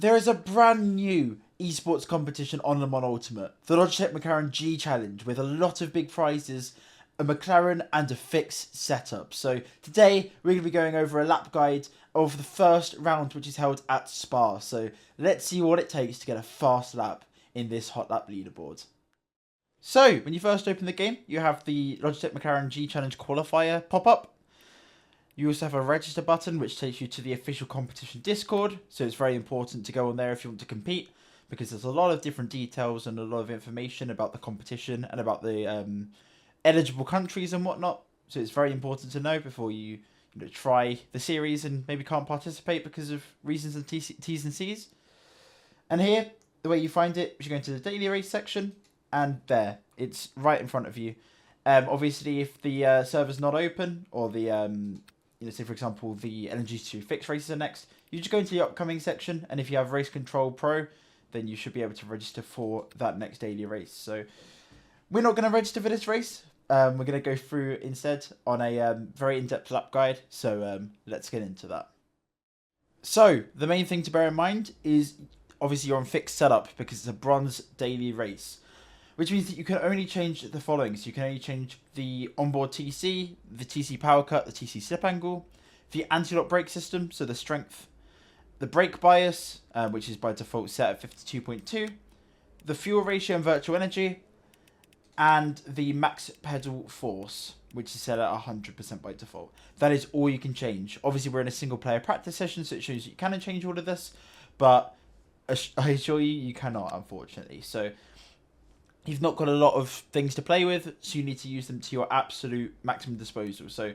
There is a brand new esports competition on Le Mans Ultimate, the Logitech McLaren G challenge, with a lot of big prizes, a McLaren and a fixed setup. So today we're going to be going over a lap guide of the first round, which is held at Spa. So let's see what it takes to get a fast lap in this hot lap leaderboard. So when you first open the game, you have the Logitech McLaren G challenge qualifier pop up. You also have a register button, which takes you to the official competition Discord. So it's very important to go on there if you want to compete, because there's a lot of different details and a lot of information about the competition and about the eligible countries and whatnot. So it's very important to know before you try the series and maybe can't participate because of reasons and T's and C's. And here, the way you find it is you go into the daily race section, and there, it's right in front of you. Obviously, if the server's not open, or the say for example the LMU fixed races are next, you just go into the upcoming section, and if you have Race Control Pro, then you should be able to register for that next daily race. So we're not going to register for this race. We're going to go through instead on a very in-depth lap guide. So let's get into that. So the main thing to bear in mind is obviously you're on fixed setup because it's a bronze daily race, which means that you can only change the following. So you can only change the onboard TC, the TC power cut, the TC slip angle, the anti-lock brake system, so the strength, the brake bias, which is by default set at 52.2, the fuel ratio and virtual energy, and the max pedal force, which is set at 100% by default. That is all you can change. Obviously, we're in a single player practice session, so it shows you can change all of this, but I assure you, you cannot, unfortunately. So you've not got a lot of things to play with, so you need to use them to your absolute maximum disposal. So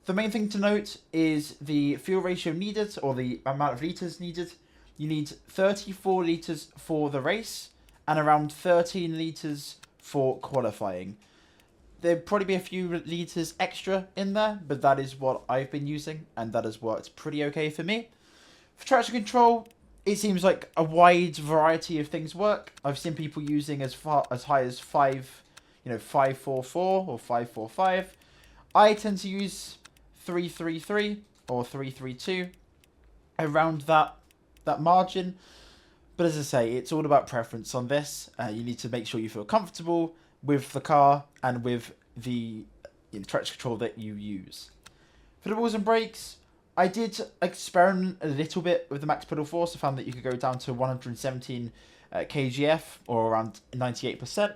the main thing to note is the fuel ratio needed, or the amount of litres needed. You need 34 litres for the race, and around 13 litres for qualifying. There'd probably be a few litres extra in there, but that is what I've been using, and that has worked pretty okay for me. For traction control, it seems like a wide variety of things work. I've seen people using as high as 544 or 545. I tend to use 333 or 332 around that margin. But as I say, it's all about preference on this. You need to make sure you feel comfortable with the car and with the traction control that you use. For the wheels and brakes, I did experiment a little bit with the max pedal force. I found that you could go down to 117 kgf, or around 98%.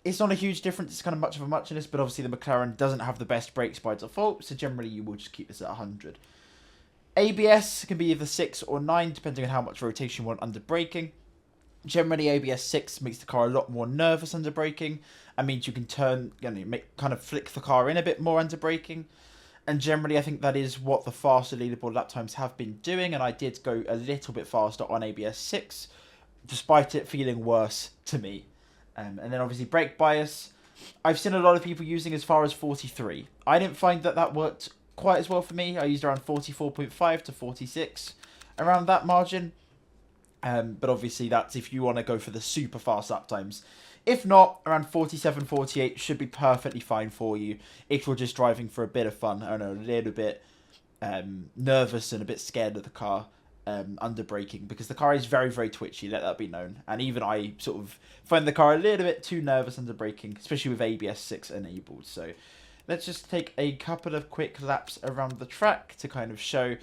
It's not a huge difference. It's kind of much of a muchness, but obviously the McLaren doesn't have the best brakes by default, so generally you will just keep this at 100. ABS can be either 6 or 9, depending on how much rotation you want under braking. Generally, ABS 6 makes the car a lot more nervous under braking, and means you can turn, kind of flick the car in a bit more under braking. And generally, I think that is what the faster leaderboard lap times have been doing, and I did go a little bit faster on ABS 6, despite it feeling worse to me. And then obviously brake bias, I've seen a lot of people using as far as 43. I didn't find that worked quite as well for me. I used around 44.5 to 46, around that margin. But obviously that's if you want to go for the super fast lap times. If not, around 47, 48 should be perfectly fine for you if you're just driving for a bit of fun and a little bit nervous and a bit scared of the car under braking, because the car is very, very twitchy, let that be known. And even I sort of find the car a little bit too nervous under braking, especially with ABS 6 enabled. So let's just take a couple of quick laps around the track to kind of show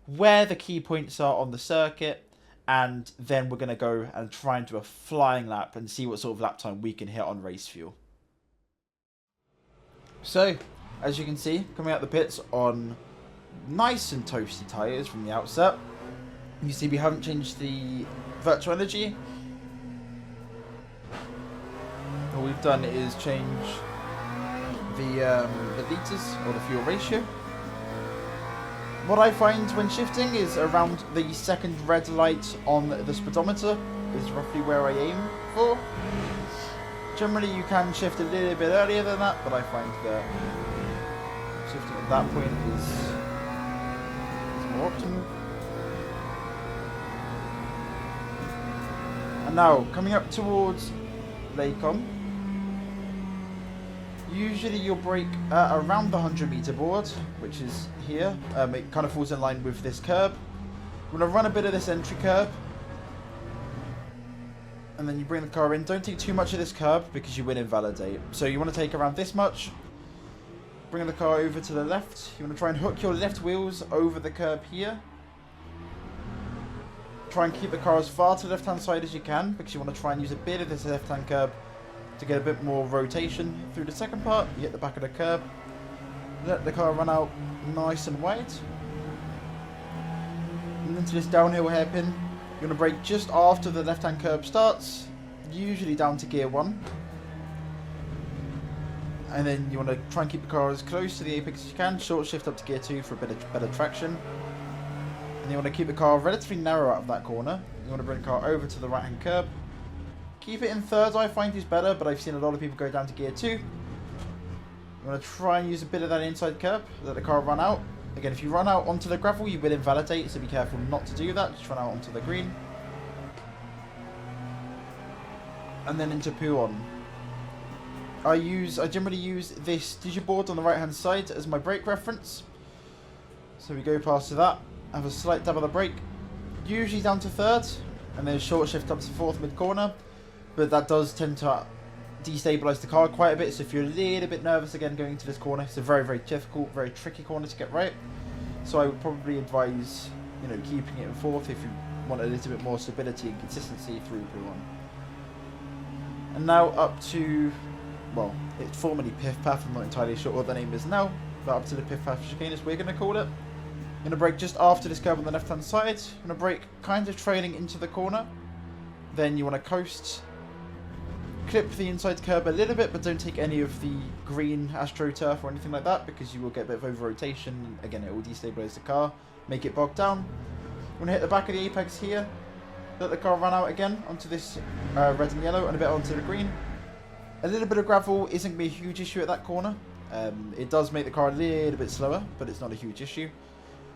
where the key points are on the circuit. And then we're going to go and try and do a flying lap and see what sort of lap time we can hit on race fuel. So, as you can see, coming out the pits on nice and toasty tyres from the outset. You see we haven't changed the virtual energy. All we've done is change the litres, or the fuel ratio. What I find when shifting is around the second red light on the speedometer is roughly where I aim for. Generally you can shift a little bit earlier than that, but I find that shifting at that point is more optimal. And now, coming up towards Lacom, usually you'll brake around the 100 meter board, which is here. It kind of falls in line with this curb. We're going to run a bit of this entry curb. And then you bring the car in. Don't take too much of this curb because you will invalidate. So you want to take around this much. Bring the car over to the left. You want to try and hook your left wheels over the curb here. Try and keep the car as far to the left-hand side as you can because you want to try and use a bit of this left-hand curb to get a bit more rotation through the second part. You hit the back of the curb. Let the car run out nice and wide. And into this downhill hairpin. You're going to brake just after the left-hand curb starts. Usually down to gear 1. And then you want to try and keep the car as close to the apex as you can. Short shift up to gear 2 for a bit of better traction. And you want to keep the car relatively narrow out of that corner. You want to bring the car over to the right-hand curb. Keep it in thirds, I find is better, but I've seen a lot of people go down to gear 2. You want to try and use a bit of that inside curb. Let the car run out. Again, if you run out onto the gravel, you will invalidate, so be careful not to do that. Just run out onto the green. And then into Puon. I generally use this digiboard on the right-hand side as my brake reference. So we go past to that. Have a slight dab of the brake, usually down to third, and then a short shift up to fourth mid-corner, but that does tend to destabilise the car quite a bit, so if you're a little bit nervous again going into this corner, it's a very, very difficult, very tricky corner to get right, so I would probably advise, you know, keeping it in fourth if you want a little bit more stability and consistency through P1. And now up to, well, it's formerly Piff Path, I'm not entirely sure what the name is now, but up to the Piff Path chicane is we're going to call it. You're going to brake just after this curb on the left hand side. You're going to brake kind of trailing into the corner. Then you want to coast. Clip the inside curb a little bit, but don't take any of the green AstroTurf or anything like that because you will get a bit of over rotation. Again, it will destabilize the car, make it bogged down. You want to hit the back of the apex here. Let the car run out again onto this red and yellow and a bit onto the green. A little bit of gravel isn't going to be a huge issue at that corner. It does make the car a little bit slower, but it's not a huge issue.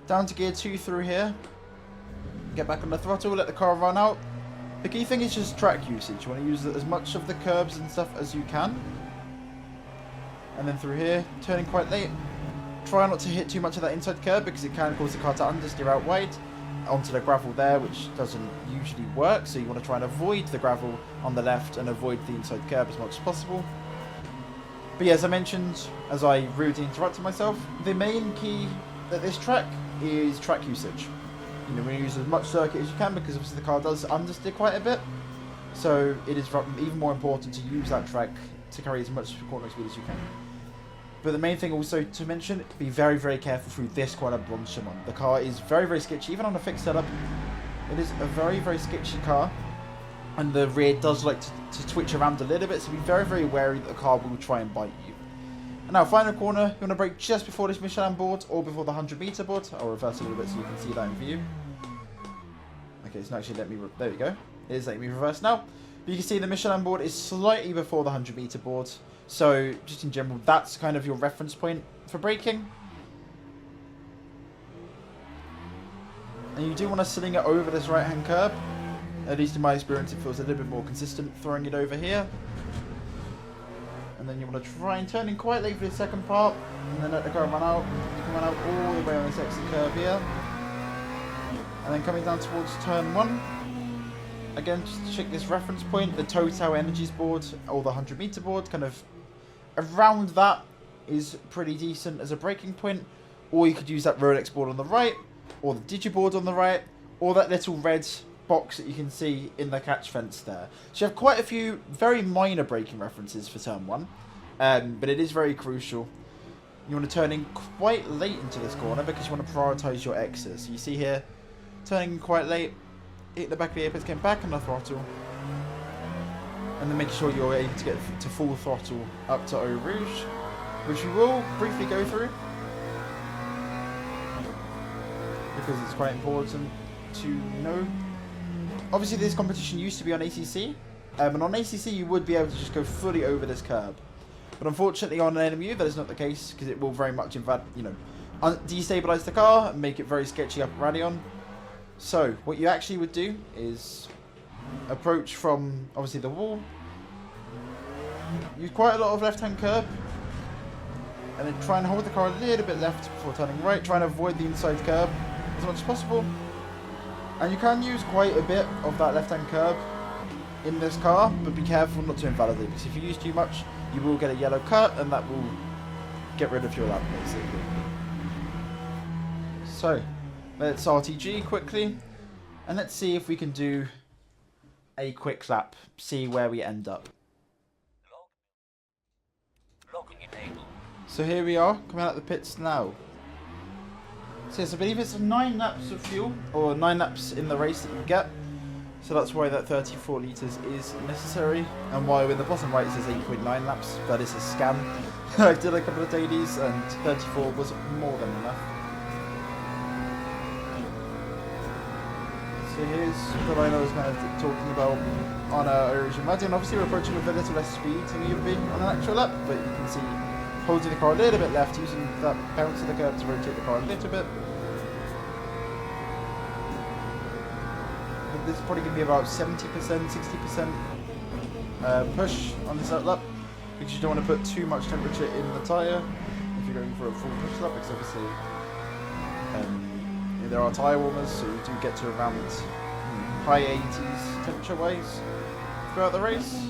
Down to gear 2 through here. Get back on the throttle, let the car run out. The key thing is just track usage. You want to use as much of the curbs and stuff as you can. And then through here, turning quite late. Try not to hit too much of that inside curb because it can cause the car to understeer out wide onto the gravel there, which doesn't usually work. So you want to try and avoid the gravel on the left and avoid the inside curb as much as possible. But yeah, as I mentioned, as I rudely interrupted myself, the main key at this track is track usage. You know, we use as much circuit as you can because obviously the car does understeer quite a bit. So it is even more important to use that track to carry as much corner speed as you can. But the main thing also to mention, be very, very careful through this corner Bronchemont. The car is very, very sketchy, even on a fixed setup. It is a very, very sketchy car. And the rear does like to twitch around a little bit, so be very, very wary that the car will try and bite you. And now, final corner, you want to brake just before this Michelin board or before the 100-meter board. I'll reverse a little bit so you can see that in view. Okay, so actually let me, there we go. It is letting me reverse now. But you can see the Michelin board is slightly before the 100-meter board. So, just in general, that's kind of your reference point for braking. And you do want to sling it over this right-hand curb. At least in my experience, it feels a little bit more consistent throwing it over here. And then you want to try and turn in quite late for the second part. And then let the car run out. You can run out all the way on this exit curve here. And then coming down towards turn 1. Again, just to check this reference point, the Total Energies board, or the 100-meter board, kind of around that is pretty decent as a braking point. Or you could use that Rolex board on the right, or the Digiboard on the right, or that little red box that you can see in the catch fence there. So you have quite a few very minor braking references for turn 1, but it is very crucial. You want to turn in quite late into this corner because you want to prioritise your exits. So you see here, turning quite late, hit the back of the apex, getting back on the throttle, and then making sure you're able to get to full throttle up to Eau Rouge, which we will briefly go through because it's quite important to know. Obviously this competition used to be on ACC, and on ACC you would be able to just go fully over this curb, but unfortunately on an LMU that is not the case because it will very much destabilize the car and make it very sketchy up rally on. So what you actually would do is approach from obviously the wall, use quite a lot of left-hand curb, and then try and hold the car a little bit left before turning right, try and avoid the inside curb as much as possible. And you can use quite a bit of that left-hand curb in this car, but be careful not to invalidate, because if you use too much, you will get a yellow cut, and that will get rid of your lap, basically. So, let's RTG quickly, and let's see if we can do a quick lap, see where we end up. So here we are, coming out of the pits now. So yes, I believe it's 9 laps of fuel, or 9 laps in the race that you get. So that's why that 34 litres is necessary, and why in the bottom right it says 8.9 laps. That is a scam. I did a couple of dailies, and 34 was more than enough. So here's what I was kind of talking about on Origin Mud, and obviously we're approaching with a little less speed than we would be on an actual lap, but you can see holding the car a little bit left, using that bounce of the curb to rotate the car a little bit. This is probably going to be about 70%, 60% push on this outlap, because you don't want to put too much temperature in the tyre if you're going for a full push lap, because obviously there are tyre warmers, so you do get to around high 80s temperature-wise throughout the race.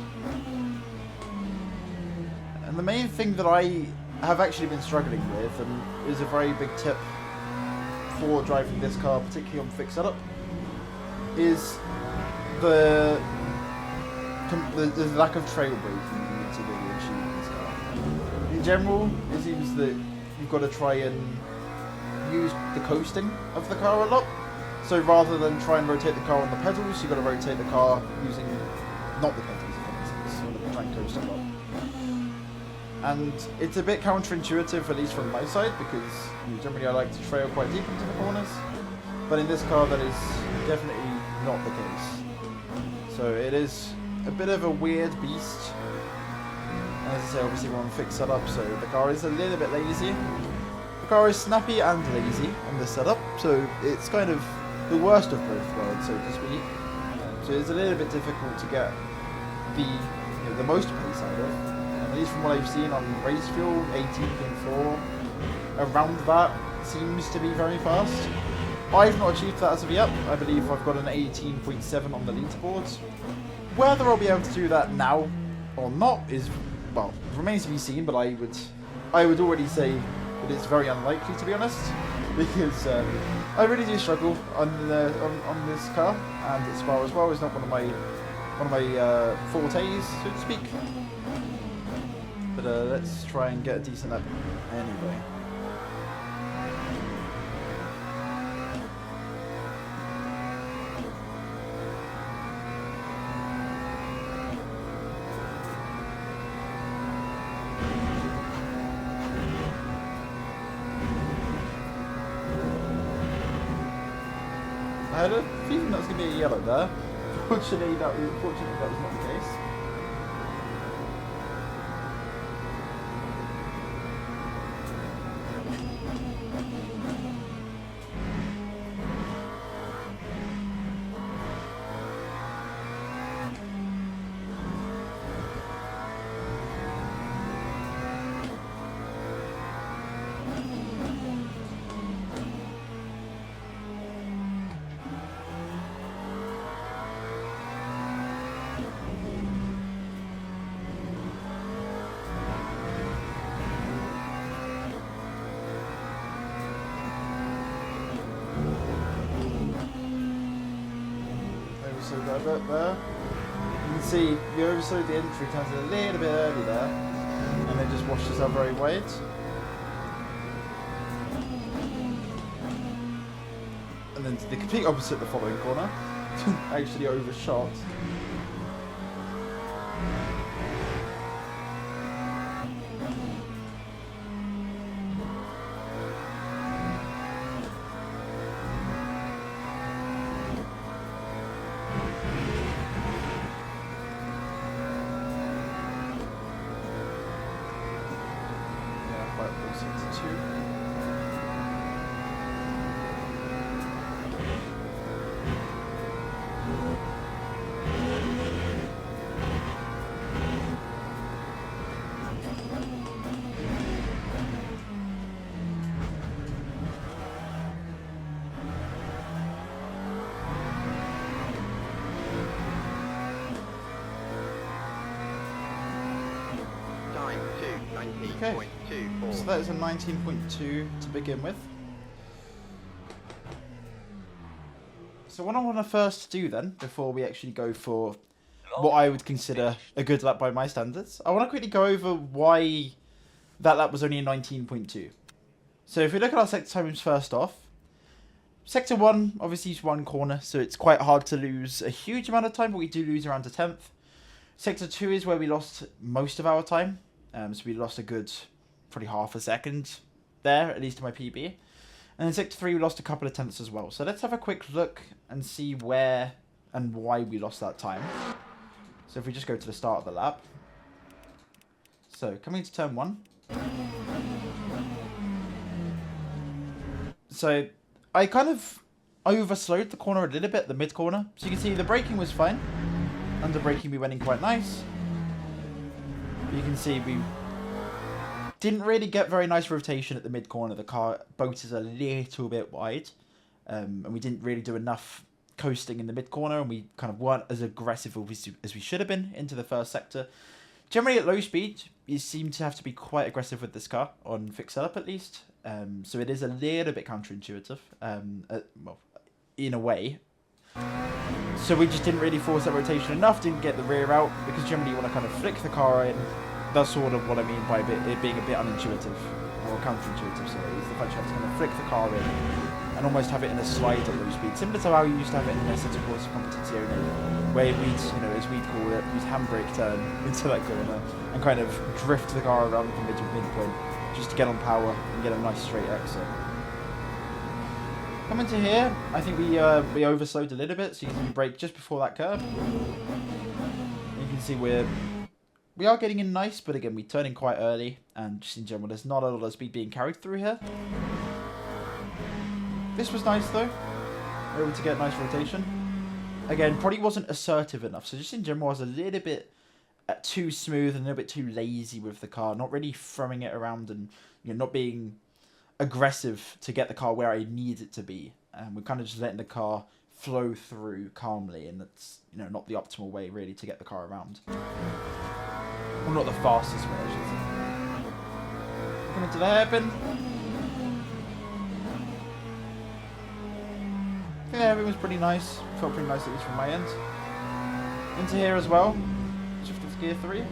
And the main thing that I have actually been struggling with, and is a very big tip for driving this car, particularly on fixed setup, is the lack of trail braking you need to really achieve in this car. In general, it seems that you've got to try and use the coasting of the car a lot. So rather than try and rotate the car on the pedals, you've got to rotate the car using not the pedals, if that makes sense. You've got to try and coast a lot. And it's a bit counterintuitive, at least from my side, because generally I like to trail quite deep into the corners. But in this car, that is definitely not the case. So it is a bit of a weird beast. And as I say, obviously we're on fixed setup, so the car is a little bit lazy. The car is snappy and lazy on this setup, so it's kind of the worst of both worlds, so to speak. So it's a little bit difficult to get the most pace out of. At least from what I've seen on race fuel, 18.4, around that seems to be very fast. I've not achieved that as of yet. I believe I've got an 18.7 on the leaderboard. Whether I'll be able to do that now or not is, well, remains to be seen, but I would already say that it's very unlikely, to be honest, because I really do struggle on this car, and its bar as well is not one of my fortes, so to speak. But let's try and get a decent lap anyway. I had a feeling that was going to be a yellow there. Fortunately, that was not the case. Overslowed that bit there. You can see you overslowed the entry, turns a little bit early there, and then just washed us out very wide. And then the complete opposite the following corner, actually overshot. Okay, so that is a 19.2 to begin with. So what I want to first do then, before we actually go for what I would consider a good lap by my standards, I want to quickly go over why that lap was only a 19.2. So if we look at our sector times first off, Sector 1 obviously is one corner, so it's quite hard to lose a huge amount of time, but we do lose around a tenth. Sector 2 is where we lost most of our time, so we lost a good, probably half a second there, at least in my PB. And then Sector 3 we lost a couple of tenths as well. So let's have a quick look and see where and why we lost that time. So if we just go to the start of the lap. So coming to turn 1. So I kind of overslowed the corner a little bit, the mid corner. So you can see the braking was fine. Under braking we went in quite nice. But you can see we didn't really get very nice rotation at the mid corner. The boat is a little bit wide. And we didn't really do enough coasting in the mid corner, and we kind of weren't as aggressive as we should have been into the first sector. Generally at low speed, you seem to have to be quite aggressive with this car, on fixed setup at least. So it is a little bit counterintuitive, well, in a way. So we just didn't really force that rotation enough, didn't get the rear out, because generally you want to kind of flick the car in. That's sort of what I mean by it being a bit unintuitive, or counterintuitive, sorry, is the fact you have to kind of flick the car in and almost have it in a slide at low speed, similar to how you used to have it in the City Course Competizione, where we'd, as we'd call it, use handbrake turn into that corner and kind of drift the car around the midpoint just to get on power and get a nice straight exit. Coming to here, I think we overslowed a little bit, so you can brake just before that curve. You can see we are getting in nice, but again, we turn in quite early, and just in general, there's not a lot of speed being carried through here. This was nice though. We were able to get nice rotation. Again, probably wasn't assertive enough, so just in general, I was a little bit too smooth and a little bit too lazy with the car, not really throwing it around and not being aggressive to get the car where I need it to be. We're kind of just letting the car flow through calmly, and that's not the optimal way really to get the car around. Well, not the fastest way, I should say. Coming to the hairpin. I think the hairpin was pretty nice. Felt pretty nice at least from my end. Into here as well. Shifted to gear 3.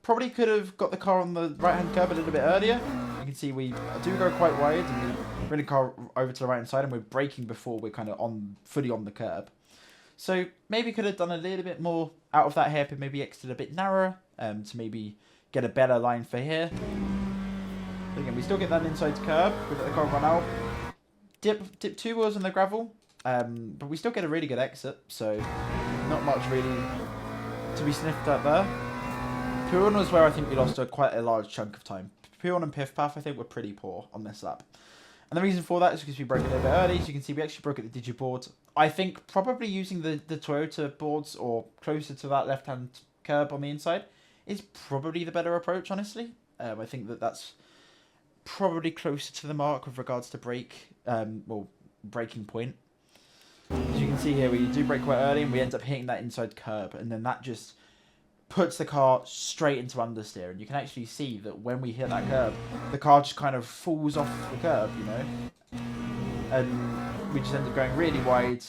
Probably could have got the car on the right-hand curb a little bit earlier. You can see we do go quite wide, and we bring the car over to the right-hand side, and we're braking before we're kind of fully on the curb. So maybe could have done a little bit more out of that hairpin, maybe exited a bit narrower, to maybe get a better line for here. But again, we still get that inside curb. We let the car run out. Dip 2 wheels on the gravel, but we still get a really good exit, so not much really to be sniffed at there. Puron was where I think we lost quite a large chunk of time. Puron and Piff Path I think were pretty poor on this lap. And the reason for that is because we broke it a little bit early. As you can see, we actually broke at the digiboard. I think probably using the Toyota boards or closer to that left-hand curb on the inside is probably the better approach, honestly. I think that's probably closer to the mark with regards to braking point. As you can see here, we do brake quite early, and we end up hitting that inside curb, and then that just puts the car straight into understeer, and you can actually see that when we hit that curb, the car just kind of falls off the curb, and we just end up going really wide,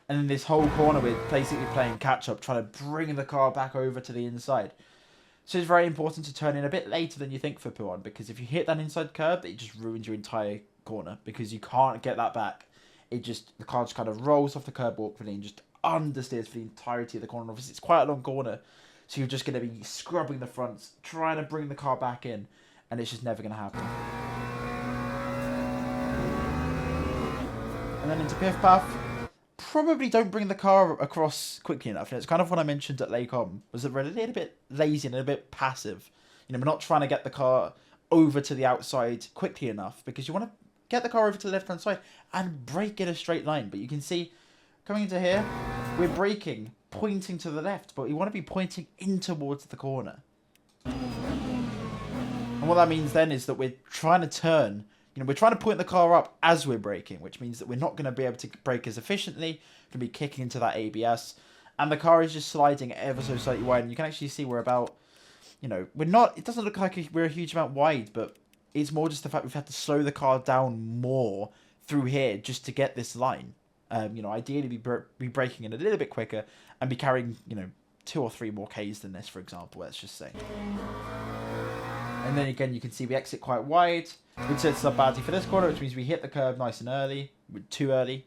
and in this whole corner we're basically playing catch up, trying to bring the car back over to the inside. So it's very important to turn in a bit later than you think for Puron, because if you hit that inside curb, it just ruins your entire corner, because you can't get that back. The car just kind of rolls off the curb awkwardly and just understeers for the entirety of the corner. Obviously, it's quite a long corner, so you're just going to be scrubbing the fronts, trying to bring the car back in, and it's just never going to happen. And then into Piff Path. Probably don't bring the car across quickly enough. And it's kind of what I mentioned at Lake Om, was that we're a little bit lazy and a bit passive. We're not trying to get the car over to the outside quickly enough, because you want to get the car over to the left-hand side and brake in a straight line. But you can see, coming into here, we're braking, pointing to the left, but we want to be pointing in towards the corner. And what that means then is that we're trying to turn, we're trying to point the car up as we're braking, which means that we're not going to be able to brake as efficiently, going to be kicking into that ABS, and the car is just sliding ever so slightly wide, and you can actually see we're about you know, we're not. It doesn't look like we're a huge amount wide, but it's more just the fact we've had to slow the car down more through here just to get this line. You know, ideally be braking in a little bit quicker and be carrying, you know, 2 or 3 more Ks than this, for example. Let's just say. And then again, you can see we exit quite wide, which sets up badly for this corner, which means we hit the curb nice and early, too early,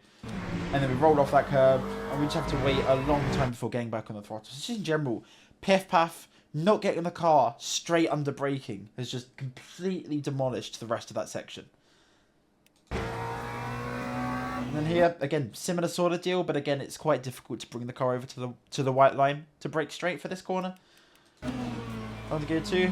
and then we roll off that curb, and we just have to wait a long time before getting back on the throttle. So just in general, piff paff, not getting the car straight under braking has just completely demolished the rest of that section. And then here, again, similar sort of deal, but again, it's quite difficult to bring the car over to the white line to brake straight for this corner. On to gear 2.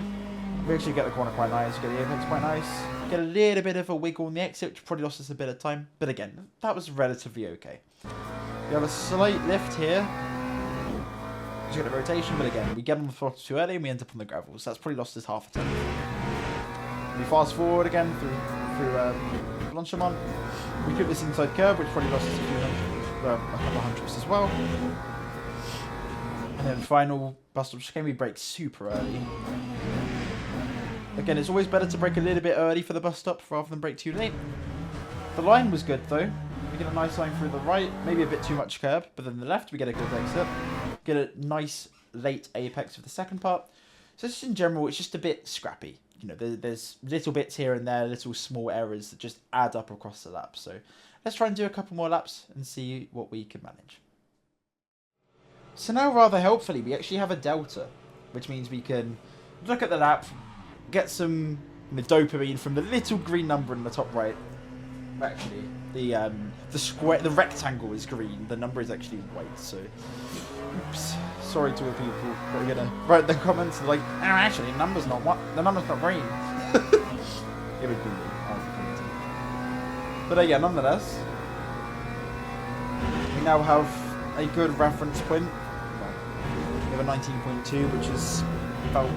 We actually get the corner quite nice, get the apex quite nice, get a little bit of a wiggle on the exit, which probably lost us a bit of time, but again, that was relatively okay. We have a slight lift here, just get a rotation, but again, we get on the throttle too early and we end up on the gravel, so that's probably lost us half a turn. We fast forward again through Blanchimont. We keep this inside curve, which probably lost us a couple of hundredths as well. And then final bus stop chicane, we brake super early. Again, it's always better to brake a little bit early for the bus stop rather than brake too late. The line was good though. We get a nice line through the right, maybe a bit too much curb, but then the left we get a good exit. Get a nice late apex for the second part. So just in general, it's just a bit scrappy. You know, there's little bits here and there, little small errors that just add up across the lap. So let's try and do a couple more laps and see what we can manage. So now, rather helpfully, we actually have a delta, which means we can look at the lap, get some dopamine from the little green number in the top right. Actually, the rectangle is green. The number is actually white. So, oops. Sorry to the people that are gonna write in the comments like, oh, actually, the number's not green. It would be me. But yeah, nonetheless, we now have a good reference point. We have a 19.2, which is about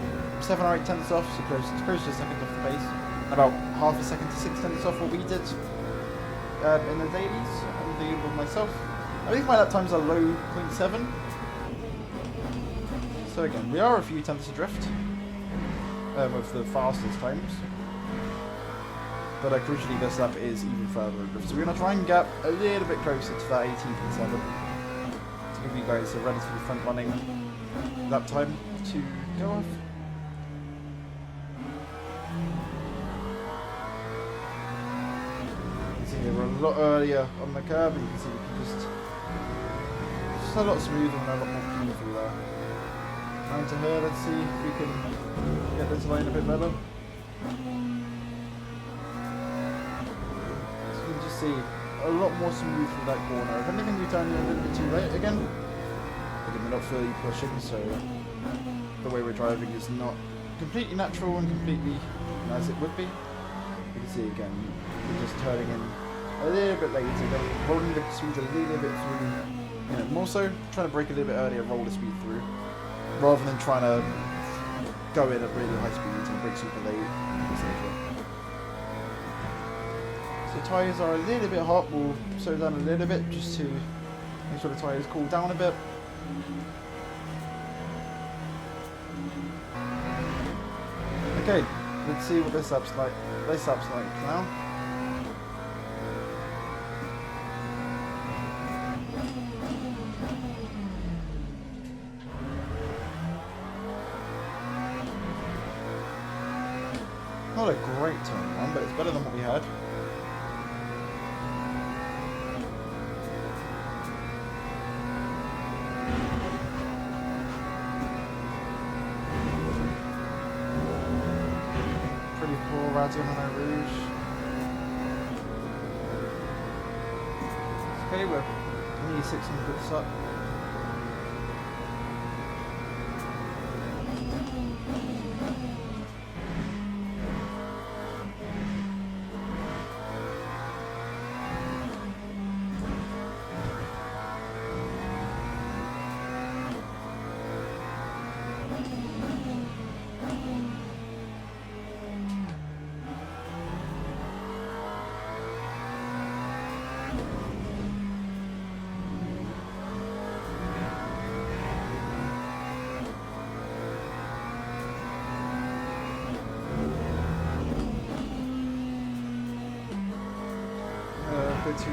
7 or 8 tenths off, so close to a second off the pace. About half a second to 6 tenths off what we did in the dailies on the with myself. I think my lap times are low 0.7. So again, we are a few tenths adrift of the fastest times. But crucially, this lap is even further adrift. So we're going to try and get a little bit closer to that 18.7 to give you guys a relatively front-running lap time to go off. We're a lot earlier on the curb, and you can see we can just a lot smoother and a lot more painful there. Down to her, let's see if we can get this line a bit better. So you can just see a lot more smooth through that corner. If anything, we turn in a little bit too late again. Again, we're not fully pushing, so the way we're driving is not completely natural and completely as it would be. You can see again, we're just turning in a little bit later, rolling the speed a little bit through, you know, more so trying to brake a little bit earlier, roll the speed through, rather than trying to go in at really high speeds and brake super late, etc. So tyres are a little bit hot, we'll slow down a little bit just to make sure the tyres cool down a bit. Okay, let's see what this lap's like. This lap's like now. Not a great turn one, but it's better than what we had. Pretty poor riding on our Rouge. Okay, we're only 600 up.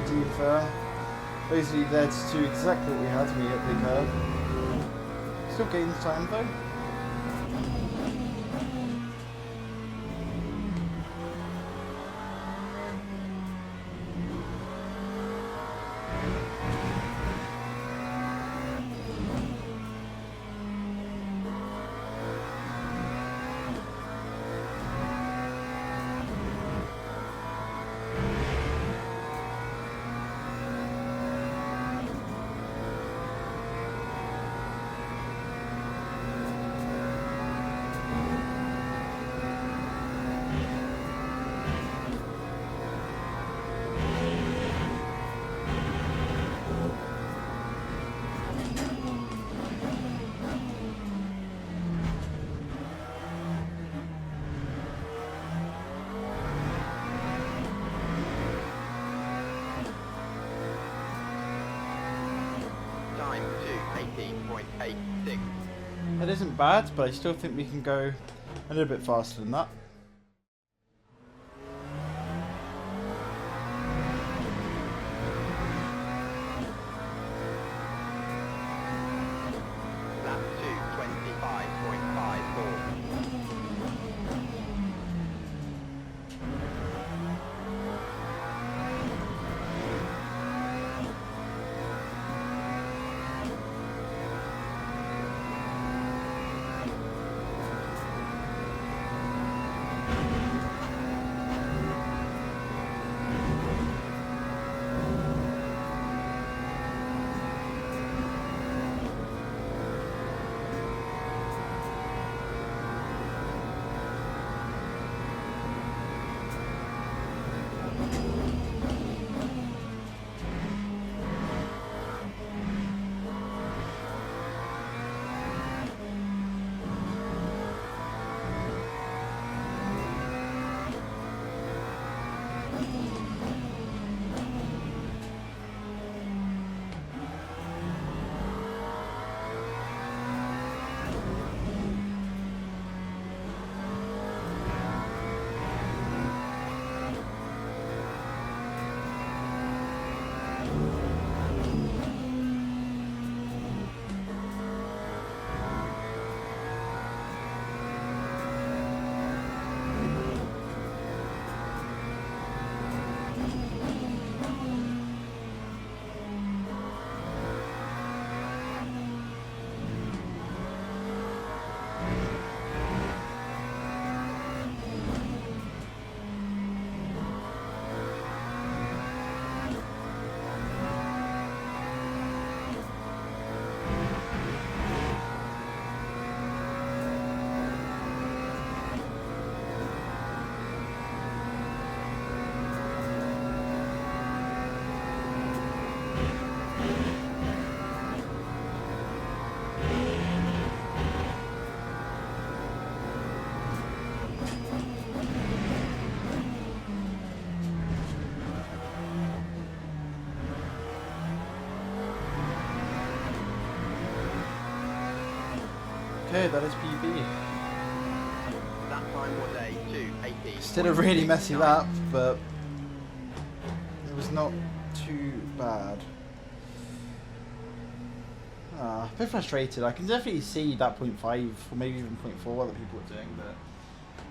pretty deep there. Basically led to exactly what we had when we hit the curve. Still gains time though. Time to 18.86. It isn't bad, but I still think we can go a little bit faster than that. Lap 2, 25.54. Okay, that is PB. That time was a 2:18. Still a really messy lap, but it was not too bad. A bit frustrated. I can definitely see that 0.5 or maybe even 0.4 other people are doing, but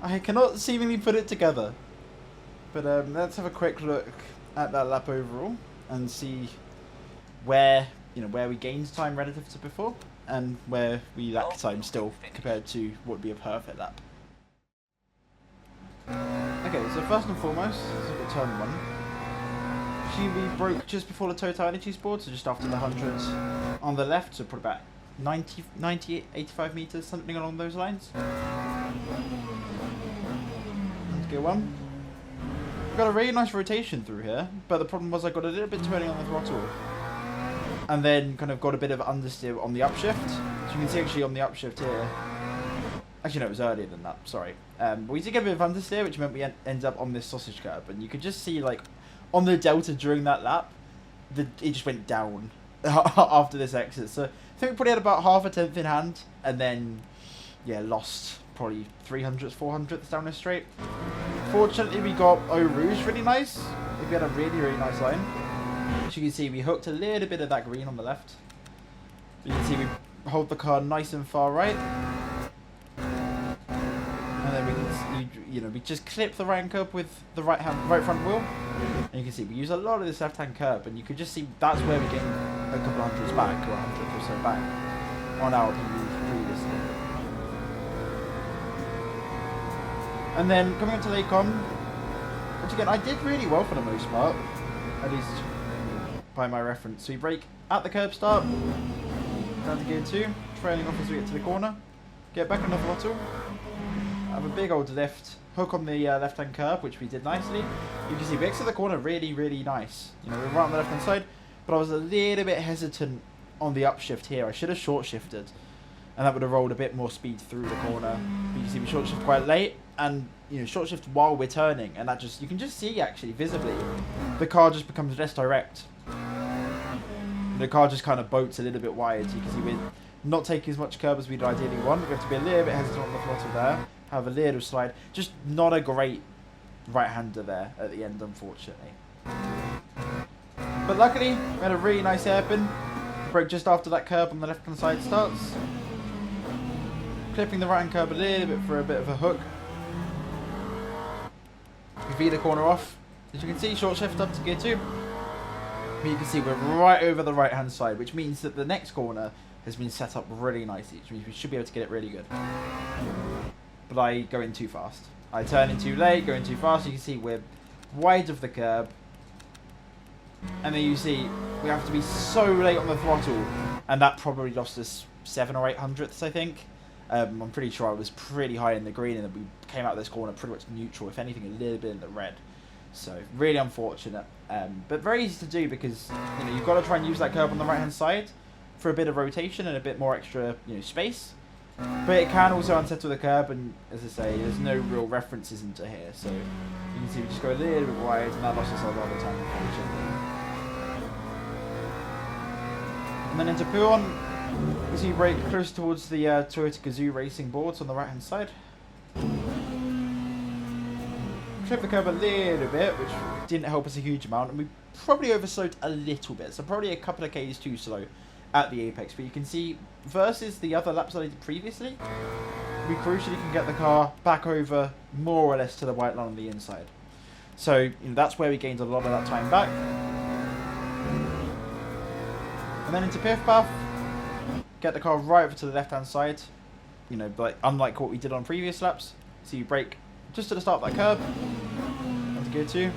I cannot seemingly put it together. But let's have a quick look at that lap overall and see where we gained time relative to before and where we lack time still compared to what would be a perfect lap. Okay, so first and foremost, let's look at turn 1. We broke just before the total energy board, so just after the 100 on the left, so probably about 90, 85 meters, something along those lines. Let's go 1. We've got a really nice rotation through here, but the problem was I got a little bit too early on the throttle. And then kind of got a bit of understeer on the upshift. So you can see actually on the upshift here. Actually no, it was earlier than that, sorry. But we did get a bit of understeer, which meant we ended up on this sausage curb. And you could just see like on the delta during that lap, it just went down after this exit. So I think we probably had about half a tenth in hand. And then, yeah, lost probably 300s, 400s down this straight. Fortunately, we got Eau Rouge really nice. We had a really, really nice line. As you can see, we hooked a little bit of that green on the left. You can see we hold the car nice and far right. And then we can, we just clip the right curb with the right front wheel. And you can see we use a lot of this left-hand curb, and you can just see that's where we gain a couple hundreds back, or 100 or so back on our PB previously. And then coming into Lacom, which again I did really well for the most part, at least by my reference. So we brake at the curb start, down to gear 2, trailing off as we get to the corner, get back on the throttle, have a big old lift, hook on the left-hand curb, which we did nicely. You can see we exit the corner really, really nice. You know, we're right on the left-hand side, but I was a little bit hesitant on the upshift here. I should have short-shifted, and that would have rolled a bit more speed through the corner. But you can see we short-shift quite late, and short shift while we're turning, and that you can just see actually visibly the car just becomes less direct. The car just kind of boats a little bit wide. You can see we're not taking as much curb as we'd ideally want. We have to be a little bit hesitant on the throttle there, have a little slide. Just not a great right-hander there at the end, unfortunately. But luckily, we had a really nice hairpin. Brake just after that curb on the left-hand side starts. Clipping the right-hand curb a little bit for a bit of a hook. We V the corner off. As you can see, short shift up to gear 2. But you can see we're right over the right hand side, which means that the next corner has been set up really nicely, which means we should be able to get it really good. But I go in too fast. I turn in too late, go in too fast. You can see we're wide of the curb. And then you see we have to be so late on the throttle, and that probably lost us 7 or 8 hundredths, I think. I'm pretty sure I was pretty high in the green, and then we came out of this corner pretty much neutral, if anything a little bit in the red. So really unfortunate, but very easy to do because you've got to try and use that curb on the right hand side for a bit of rotation and a bit more extra space. But it can also unsettle the curb, and as I say, there's no real references into here, so you can see we just go a little bit wide, and that lost us a lot of time, unfortunately. And then into Puon. You see brake close towards the Toyota Gazoo racing boards on the right hand side. Clip the curb a little bit, which didn't help us a huge amount, and we probably overslowed a little bit, so probably a couple of Ks too slow at the apex. But you can see versus the other laps that I did previously, we crucially can get the car back over more or less to the white line on the inside. So that's where we gained a lot of that time back. And then into Piff Puff. Get the car right over to the left-hand side, but unlike what we did on previous laps. So you brake just at the start of that curb, and to gear 2.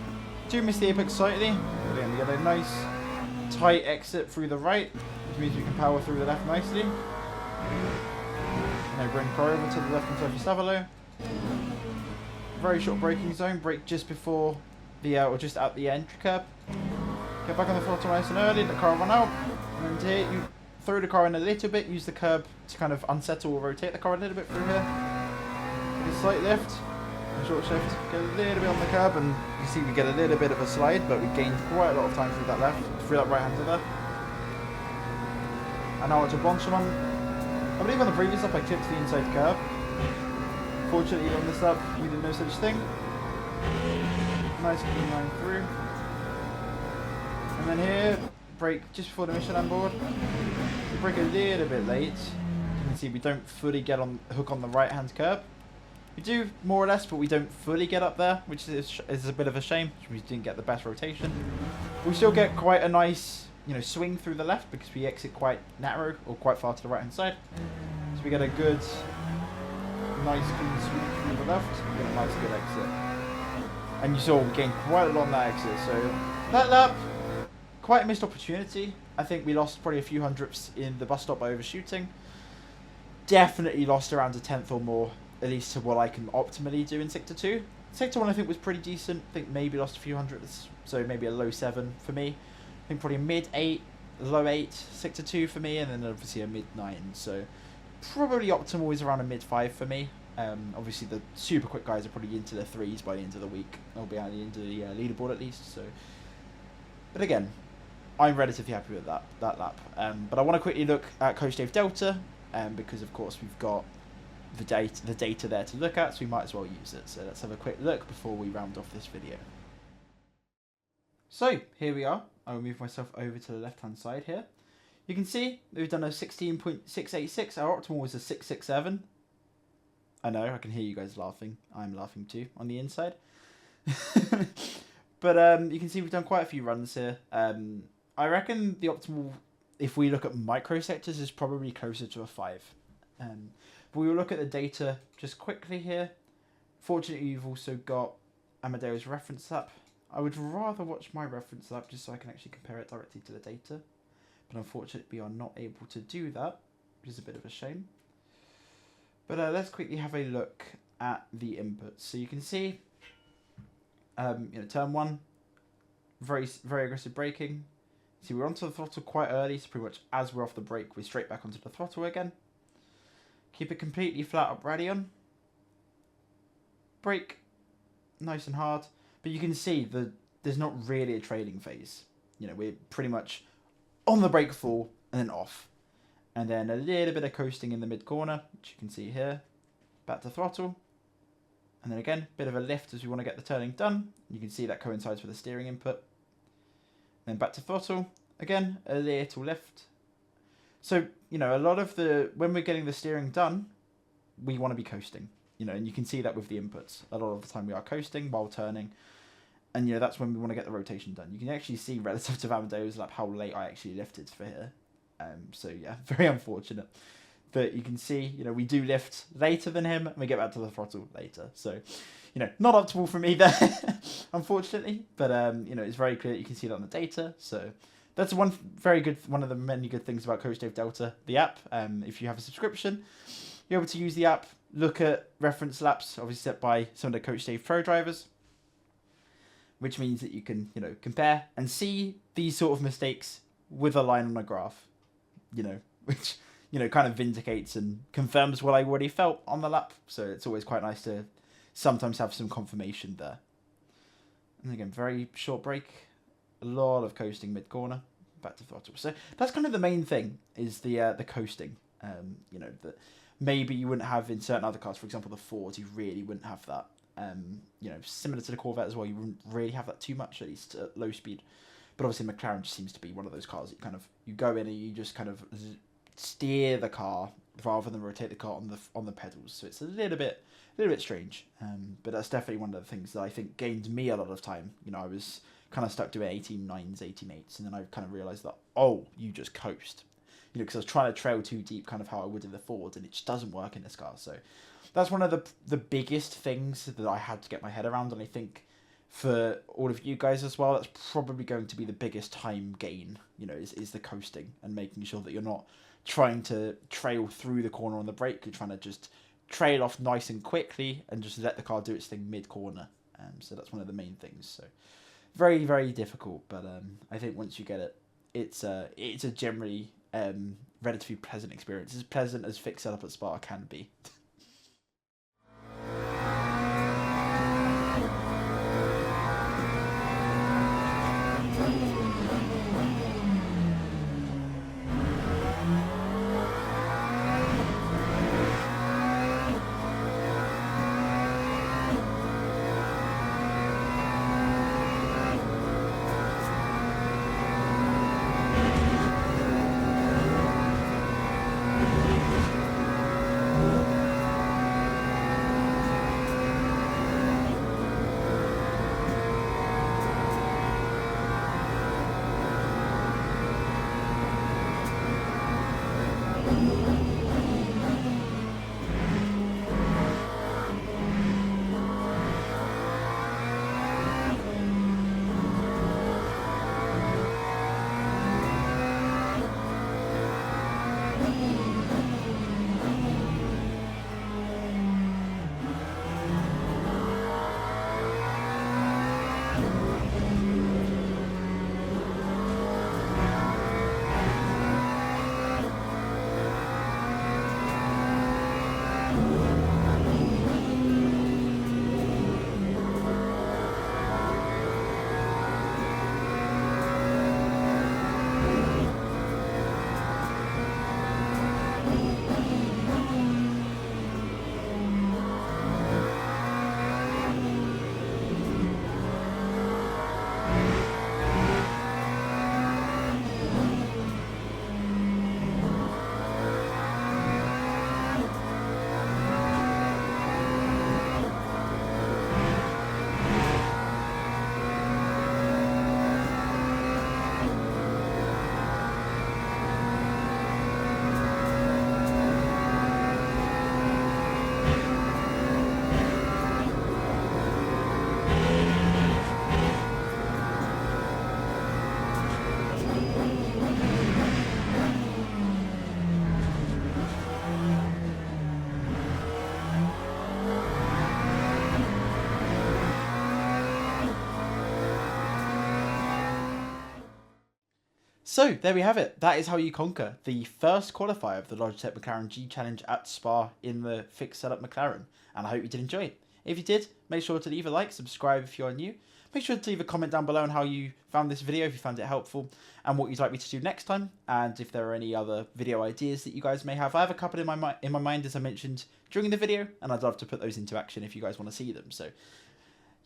Do miss the apex slightly, but again we get a nice tight exit through the right, which means we can power through the left nicely. Now bring the car over to the left-hand side for Stavalo. Very short braking zone, brake just before the, or just at the entry curb. Get back on the throttle nice and early, let the car run out, and here you throw the car in a little bit, use the curb to kind of unsettle or rotate the car a little bit through here. Get a slight lift, short shift, get a little bit on the curb, and you see we get a little bit of a slide, but we gained quite a lot of time through that right hander there. And now onto Bonchaman. I believe on the previous lap I clipped the inside curb. Fortunately on this lap we did no such thing. Nice clean line through. And then here, brake just before the mission on board. We brake a little bit late. You can see we don't fully get on hook on the right hand curb. We do more or less, but we don't fully get up there, which is a bit of a shame. We didn't get the best rotation. We still get quite a nice, swing through the left because we exit quite narrow or quite far to the right hand side. So we get a good, nice clean sweep through the left. We get a nice good exit. And you saw we gained quite a lot on that exit. So that lap, quite a missed opportunity. I think we lost probably a few hundredths in the bus stop by overshooting. Definitely lost around a tenth or more, at least to what I can optimally do in Sector 2. Sector 1 I think was pretty decent. I think maybe lost a few hundredths, so maybe a low 7 for me. I think probably mid 8, low 8, Sector 2 for me, and then obviously a mid 9. So probably optimal is around a mid 5 for me. Obviously the super quick guys are probably into the 3s by the end of the week. They'll be at the end of the leaderboard at least. So, but again, I'm relatively happy with that lap. But I want to quickly look at Coach Dave Delta, because of course we've got the data there to look at, so we might as well use it. So let's have a quick look before we round off this video. So here we are, I will move myself over to the left-hand side here. You can see we've done a 16.686. Our optimal was a 667. I know, I can hear you guys laughing. I'm laughing too on the inside. But you can see we've done quite a few runs here. I reckon the optimal, if we look at microsectors, is probably closer to a 5. But we will look at the data just quickly here. Fortunately, you've also got Amadeo's reference lap. I would rather watch my reference lap just so I can actually compare it directly to the data. But unfortunately, we are not able to do that, which is a bit of a shame. But let's quickly have a look at the inputs. So you can see, turn 1, very aggressive braking. See, we're onto the throttle quite early, so pretty much as we're off the brake, we're straight back onto the throttle again. Keep it completely flat up radion. Brake, nice and hard. But you can see there's not really a trailing phase. We're pretty much on the brake full and then off. And then a little bit of coasting in the mid-corner, which you can see here. Back to throttle. And then again, bit of a lift as we want to get the turning done. You can see that coincides with the steering input. Then back to throttle. Again, a little lift. So, a lot of when we're getting the steering done, we want to be coasting. And you can see that with the inputs. A lot of the time we are coasting while turning. And, that's when we want to get the rotation done. You can actually see relative to Amadeo's lap how late I actually lifted for here. So, yeah, very unfortunate. But you can see, we do lift later than him, and we get back to the throttle later. So, not optimal for me there, unfortunately. But, it's very clear. You can see that on the data. So, that's one of the many good things about Coach Dave Delta, the app. If you have a subscription, you're able to use the app, look at reference laps, obviously set by some of the Coach Dave Pro drivers, which means that you can, compare and see these sort of mistakes with a line on a graph, which, kind of vindicates and confirms what I already felt on the lap. So it's always quite nice to sometimes have some confirmation there. And again, very short brake, a lot of coasting mid-corner, back to throttle. So that's kind of the main thing, is the coasting. That maybe you wouldn't have in certain other cars. For example, the Ford, you really wouldn't have that. Similar to the Corvette as well, you wouldn't really have that too much, at least at low speed. But obviously McLaren just seems to be one of those cars that you go in and you just kind of steer the car rather than rotate the car on the pedals. So it's a little bit strange. But that's definitely one of the things that I think gained me a lot of time. I was kind of stuck doing 18.9s, 18.8s, and then I kind of realised that, you just coast. Because I was trying to trail too deep, kind of how I would in the Ford, and it just doesn't work in this car. So that's one of the biggest things that I had to get my head around, and I think for all of you guys as well, that's probably going to be the biggest time gain, is the coasting and making sure that you're not trying to trail through the corner on the brake. You're trying to just trail off nice and quickly and just let the car do its thing mid-corner. So that's one of the main things. So very, very difficult, but I think once you get it, it's a generally relatively pleasant experience. As pleasant as fixed setup at Spa can be. So there we have it. That is how you conquer the first qualifier of the Logitech McLaren G Challenge at Spa in the fixed setup McLaren. And I hope you did enjoy it. If you did, make sure to leave a like, subscribe if you are new. Make sure to leave a comment down below on how you found this video, if you found it helpful, and what you'd like me to do next time. And if there are any other video ideas that you guys may have. I have a couple in my mind, as I mentioned during the video, and I'd love to put those into action if you guys want to see them. So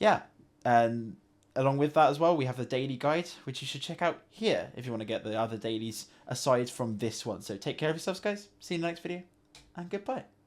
yeah, and along with that as well, we have the daily guide, which you should check out here if you want to get the other dailies aside from this one. So take care of yourselves, guys. See you in the next video, and goodbye.